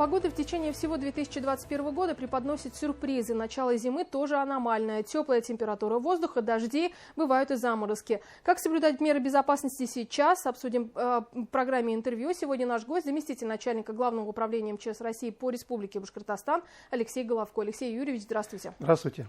Погода в течение всего 2021 года преподносит сюрпризы. Начало зимы тоже аномальное. Теплая температура воздуха, дожди, бывают и заморозки. Как соблюдать меры безопасности сейчас? Обсудим в программе интервью. Сегодня наш гость, заместитель начальника Главного управления МЧС России по Республике Башкортостан Алексей Головко. Алексей Юрьевич, здравствуйте. Здравствуйте.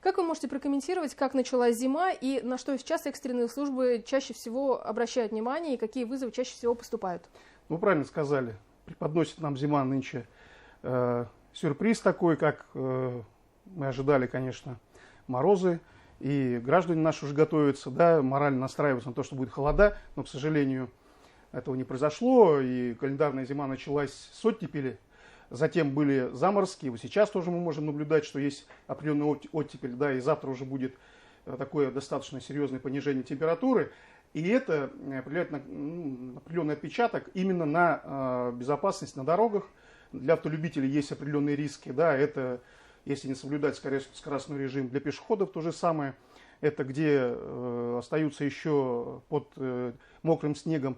Как вы можете прокомментировать, как началась зима и на что сейчас экстренные службы чаще всего обращают внимание и какие вызовы чаще всего поступают? Вы правильно сказали. Преподносит нам зима нынче сюрприз такой, как мы ожидали, конечно, морозы. И граждане наши уже готовятся, да, морально настраиваются на то, что будет холода. Но, к сожалению, этого не произошло. И календарная зима началась с оттепели. Затем были заморозки. Вот сейчас тоже мы можем наблюдать, что есть определенная оттепель. Да, и завтра уже будет такое достаточно серьезное понижение температуры. И это определяет определенный отпечаток именно на безопасность на дорогах. Для автолюбителей есть определенные риски. Да, это, если не соблюдать скоростной режим, для пешеходов то же самое. Это где остаются еще под мокрым снегом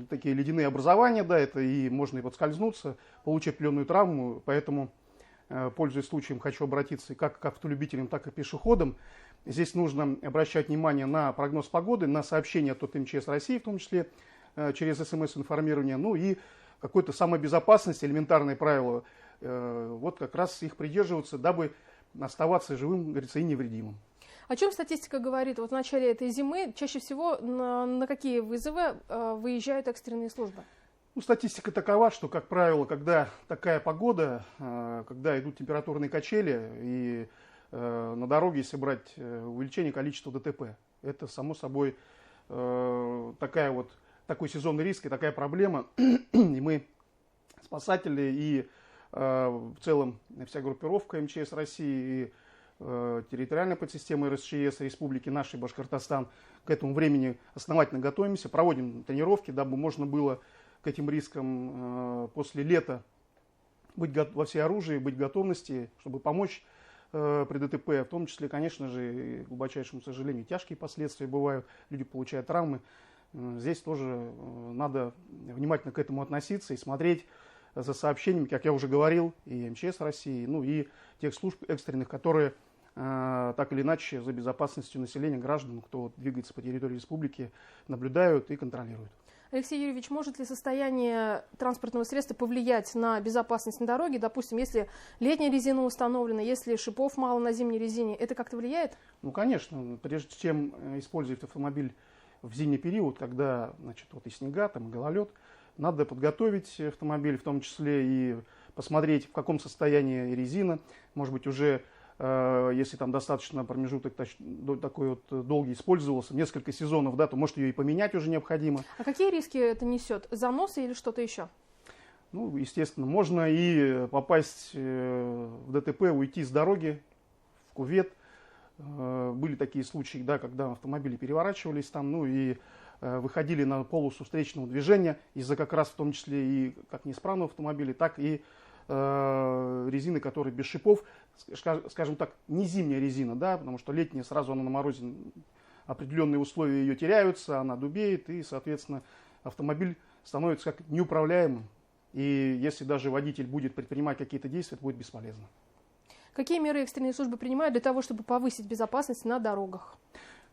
такие ледяные образования. Да, это и можно и подскользнуться, получить определенную травму. Поэтому, пользуясь случаем, хочу обратиться как к автолюбителям, так и пешеходам. Здесь нужно обращать внимание на прогноз погоды, на сообщения от МЧС России, в том числе через СМС-информирование, ну и какой-то самобезопасности, элементарные правила. Вот как раз их придерживаться, дабы оставаться живым, говорится, и невредимым. О чем статистика говорит? Вот в начале этой зимы чаще всего на какие вызовы выезжают экстренные службы? Ну, статистика такова, что, как правило, когда такая погода, когда идут температурные качели и на дороге, если брать увеличение количества ДТП, это, само собой, такой сезонный риск и такая проблема. И мы, спасатели, и в целом вся группировка МЧС России, и территориальная подсистема РСЧС Республики нашей Башкортостан к этому времени основательно готовимся, проводим тренировки, дабы можно было к этим рискам после лета быть во всеоружии, быть в готовности, чтобы помочь при ДТП, в том числе, конечно же, к глубочайшему сожалению, тяжкие последствия бывают, люди получают травмы. Здесь тоже надо внимательно к этому относиться и смотреть за сообщениями, как я уже говорил, и МЧС России, ну и тех служб экстренных, которые так или иначе за безопасностью населения, граждан, кто двигается по территории республики, наблюдают и контролируют. Алексей Юрьевич, может ли состояние транспортного средства повлиять на безопасность на дороге? Допустим, если летняя резина установлена, если шипов мало на зимней резине, это как-то влияет? Ну, конечно. Прежде чем использовать автомобиль в зимний период, когда, значит, вот и снега, там, и гололед, надо подготовить автомобиль, в том числе и посмотреть, в каком состоянии резина. Может быть, уже если там достаточно промежуток такой вот долгий использовался, несколько сезонов, да, то может ее и поменять уже необходимо. А какие риски это несет? Заносы или что-то еще? Ну, естественно, можно и попасть в ДТП, уйти с дороги в кювет. Были такие случаи, да, когда автомобили переворачивались там, ну и выходили на полосу встречного движения из-за как раз в том числе и как неисправного автомобиля, так и резины, которые без шипов, скажем так, не зимняя резина, да, потому что летняя сразу она на морозе, определенные условия ее теряются, она дубеет, и, соответственно, автомобиль становится как неуправляемым. И если даже водитель будет предпринимать какие-то действия, это будет бесполезно. Какие меры экстренные службы принимают для того, чтобы повысить безопасность на дорогах?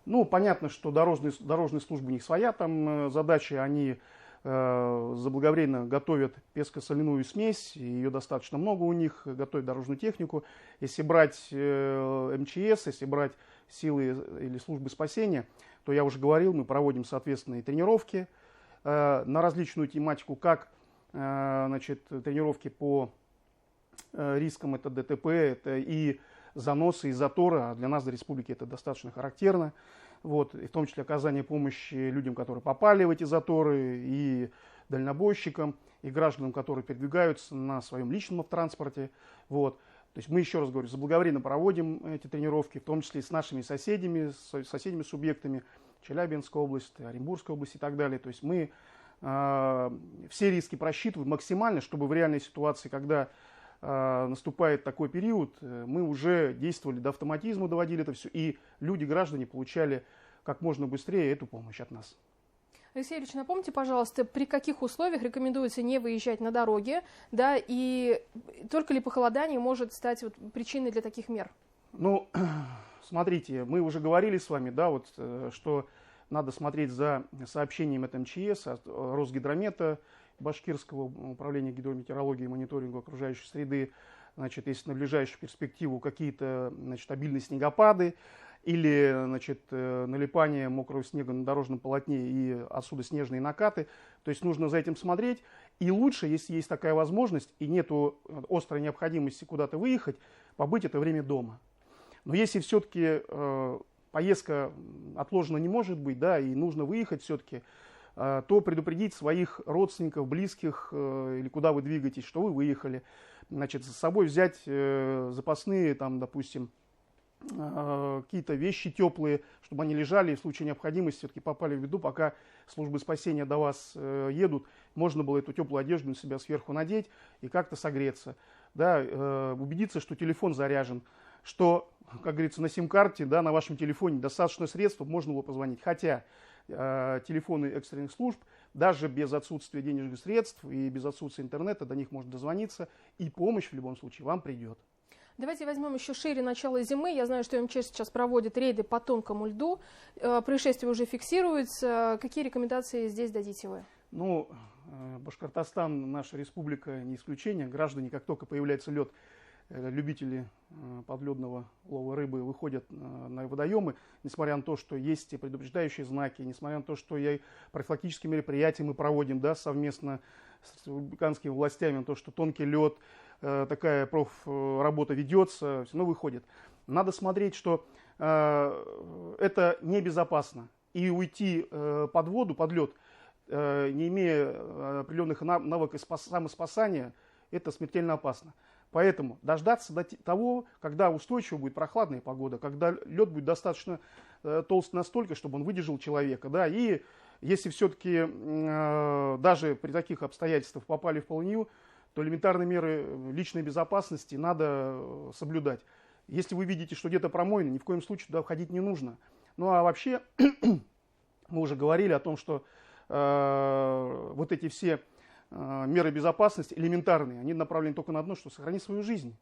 Ну, понятно, что дорожные службы у них своя там задача, они заблаговременно готовят песко-соляную смесь, ее достаточно много у них, готовят дорожную технику. Если брать МЧС, если брать силы или службы спасения, то я уже говорил, мы проводим соответственные тренировки на различную тематику, как значит, тренировки по рискам, это ДТП, это и заносы, и заторы, а для нас, для республики, это достаточно характерно. Вот, и в том числе оказание помощи людям, которые попали в эти заторы, и дальнобойщикам, и гражданам, которые передвигаются на своем личном автотранспорте. Вот. То есть мы, еще раз говорю, заблаговременно проводим эти тренировки, в том числе и с нашими соседями, с соседними субъектами, Челябинская область, Оренбургская область и так далее. То есть мы все риски просчитываем максимально, чтобы в реальной ситуации, когда наступает такой период, мы уже действовали до автоматизма, доводили это все, и люди, граждане получали как можно быстрее эту помощь от нас. Алексей Юрьевич, напомните, пожалуйста, при каких условиях рекомендуется не выезжать на дороге, да, и только ли похолодание может стать вот причиной для таких мер? Ну, смотрите, мы уже говорили с вами, да, вот, что надо смотреть за сообщением от МЧС, от Росгидромета, Башкирского управления гидрометеорологии и мониторинга окружающей среды. Значит, если на ближайшую перспективу какие-то, значит, обильные снегопады или, значит, налипание мокрого снега на дорожном полотне и отсюда снежные накаты. То есть нужно за этим смотреть. И лучше, если есть такая возможность и нет острой необходимости куда-то выехать, побыть это время дома. Но если все-таки поездка отложена не может быть, да, и нужно выехать все-таки, то предупредить своих родственников, близких или куда вы двигаетесь, что вы выехали. Значит, с собой взять запасные, там, допустим, какие-то вещи теплые, чтобы они лежали и в случае необходимости все-таки попали в беду, пока службы спасения до вас едут, можно было эту теплую одежду на себя сверху надеть и как-то согреться. Да, убедиться, что телефон заряжен, что, как говорится, на сим-карте, да, на вашем телефоне достаточно средств, можно было позвонить. Хотя телефоны экстренных служб, даже без отсутствия денежных средств и без отсутствия интернета, до них можно дозвониться, и помощь в любом случае вам придет. Давайте возьмем еще шире начало зимы. Я знаю, что МЧС сейчас проводит рейды по тонкому льду. Происшествия уже фиксируются. Какие рекомендации здесь дадите вы? Ну, Башкортостан, наша республика, не исключение. Граждане, как только появляется лед, любители подледного лова рыбы выходят на водоемы, несмотря на то, что есть предупреждающие знаки, несмотря на то, что профилактические мероприятия мы проводим, да, совместно с республиканскими властями, то, что тонкий лед, такая профработа ведется, все равно выходит. Надо смотреть, что это небезопасно. И уйти под воду, под лед, не имея определенных навыков самоспасания, это смертельно опасно. Поэтому дождаться до того, когда устойчиво будет прохладная погода, когда лед будет достаточно толст настолько, чтобы он выдержал человека. Да, и если все-таки даже при таких обстоятельствах попали в полынью, то элементарные меры личной безопасности надо соблюдать. Если вы видите, что где-то промоина, ни в коем случае туда входить не нужно. Ну а вообще, мы уже говорили о том, что вот эти все меры безопасности элементарные, они направлены только на одно, что сохранить свою жизнь.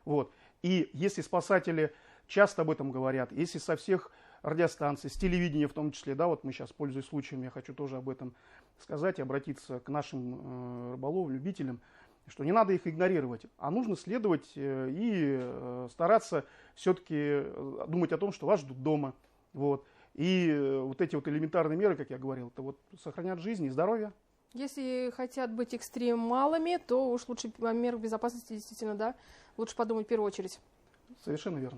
Вот. И если спасатели часто об этом говорят, если со всех радиостанций, с телевидения в том числе, да, вот мы сейчас, пользуясь случаем, я хочу тоже об этом сказать и обратиться к нашим рыболовам, любителям, что не надо их игнорировать, а нужно следовать и стараться все-таки думать о том, что вас ждут дома. Вот. И вот эти вот элементарные меры, как я говорил, это вот сохранят жизнь и здоровье. Если хотят быть экстремалами, то уж лучше о мерах безопасности действительно, да, лучше подумать в первую очередь. Совершенно верно.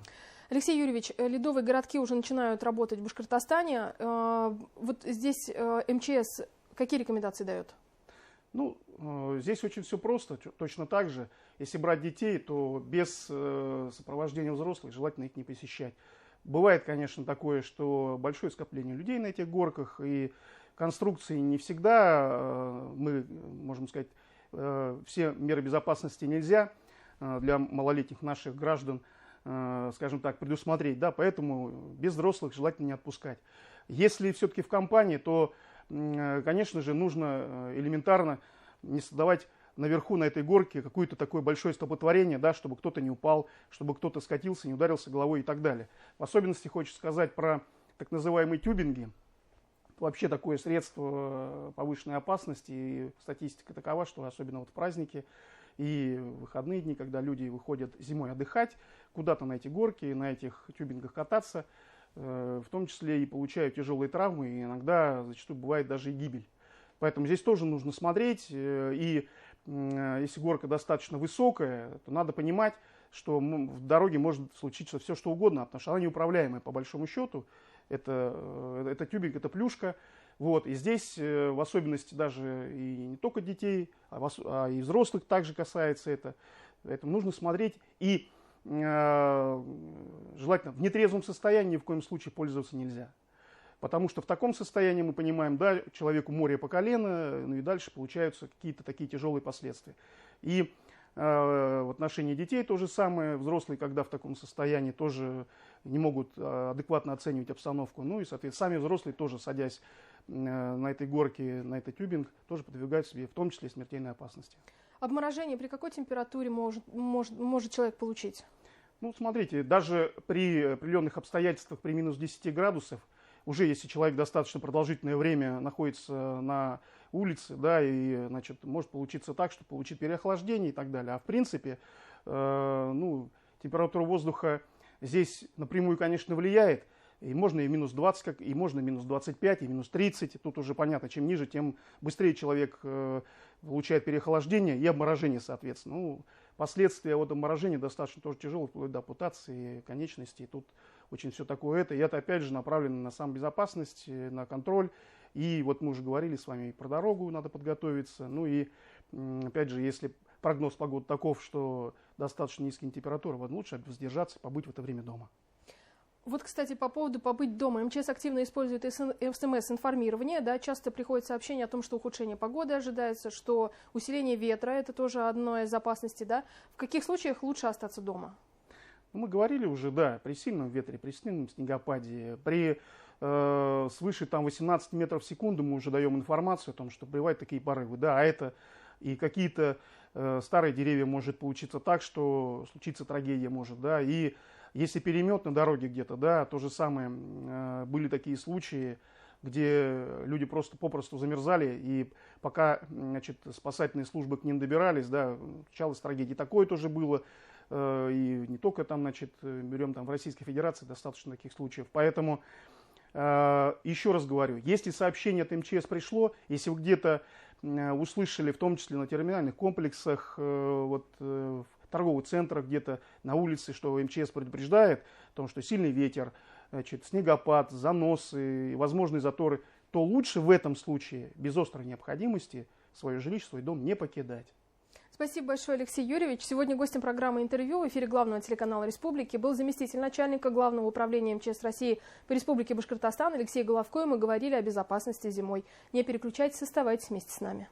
Алексей Юрьевич, ледовые городки уже начинают работать в Башкортостане. Вот здесь МЧС какие рекомендации дает? Ну, здесь очень все просто. Точно так же, если брать детей, то без сопровождения взрослых желательно их не посещать. Бывает, конечно, такое, что большое скопление людей на этих горках, и конструкции не всегда, мы можем сказать, все меры безопасности нельзя для малолетних наших граждан, скажем так, предусмотреть, да, поэтому без взрослых желательно не отпускать. Если все-таки в компании, то, конечно же, нужно элементарно не создавать наверху на этой горке какое-то такое большое столпотворение, да, чтобы кто-то не упал, чтобы кто-то скатился, не ударился головой и так далее. В особенности хочется сказать про так называемые тюбинги. Вообще такое средство повышенной опасности, и статистика такова, что особенно вот в праздники и в выходные дни, когда люди выходят зимой отдыхать, куда-то на эти горки, на этих тюбингах кататься, в том числе и получают тяжелые травмы, и иногда зачастую бывает даже и гибель. Поэтому здесь тоже нужно смотреть, и если горка достаточно высокая, то надо понимать, что в дороге может случиться все, что угодно, потому что она неуправляемая по большому счету. Это тюбик, это плюшка. Вот. И здесь, в особенности даже и не только детей, а и взрослых также касается это. Поэтому нужно смотреть и желательно в нетрезвом состоянии ни в коем случае пользоваться нельзя. Потому что в таком состоянии мы понимаем, да, человеку море по колено, ну и дальше получаются какие-то такие тяжелые последствия. И в отношении детей то же самое. Взрослые, когда в таком состоянии, тоже не могут адекватно оценивать обстановку. Ну и, соответственно, сами взрослые тоже, садясь на этой горке, на этот тюбинг, тоже подвергают себе в том числе смертельной опасности. Обморожение при какой температуре может человек получить? Ну, смотрите, даже при определенных обстоятельствах при минус 10 градусов, уже если человек достаточно продолжительное время находится на улице, да, и, значит, может получиться так, что получит переохлаждение и так далее. А в принципе, температура воздуха здесь напрямую, конечно, влияет. И можно и минус 20, и можно минус 25, и минус 30. Тут уже понятно, чем ниже, тем быстрее человек получает переохлаждение и обморожение, соответственно. Ну, последствия от обморожения достаточно тоже тяжелые, вплоть до ампутации конечностей. Тут очень все такое это. И это, опять же, направлено на самобезопасность, на контроль. И вот мы уже говорили с вами и про дорогу, надо подготовиться. Ну и, опять же, если прогноз погоды таков, что достаточно низкие температуры, вот лучше воздержаться, побыть в это время дома. Вот, кстати, по поводу побыть дома. МЧС активно использует СМС-информирование. Да, часто приходят сообщения о том, что ухудшение погоды ожидается, что усиление ветра – это тоже одно из опасностей. Да? В каких случаях лучше остаться дома? Мы говорили уже, да, при сильном ветре, при сильном снегопаде, при свыше 18 метров в секунду мы уже даем информацию о том, что бывают такие порывы. Да, а это и какие-то старые деревья может получиться так, что случится трагедия может, да, и если перемет на дороге где-то, да, то же самое, были такие случаи, где люди попросту замерзали, и пока, значит, спасательные службы к ним добирались, да, случалось трагедия. Такое тоже было, и не только там, значит, берем там в Российской Федерации достаточно таких случаев. Поэтому, еще раз говорю, если сообщение от МЧС пришло, если вы где-то услышали, в том числе на терминальных комплексах, вот, в торговых центрах, где-то на улице, что МЧС предупреждает о том, что сильный ветер, значит, снегопад, заносы, возможные заторы, то лучше в этом случае без острой необходимости свое жилище, свой дом не покидать. Спасибо большое, Алексей Юрьевич. Сегодня гостем программы «Интервью» в эфире главного телеканала Республики был заместитель начальника Главного управления МЧС России по Республике Башкортостан Алексей Головко, и мы говорили о безопасности зимой. Не переключайтесь, оставайтесь вместе с нами.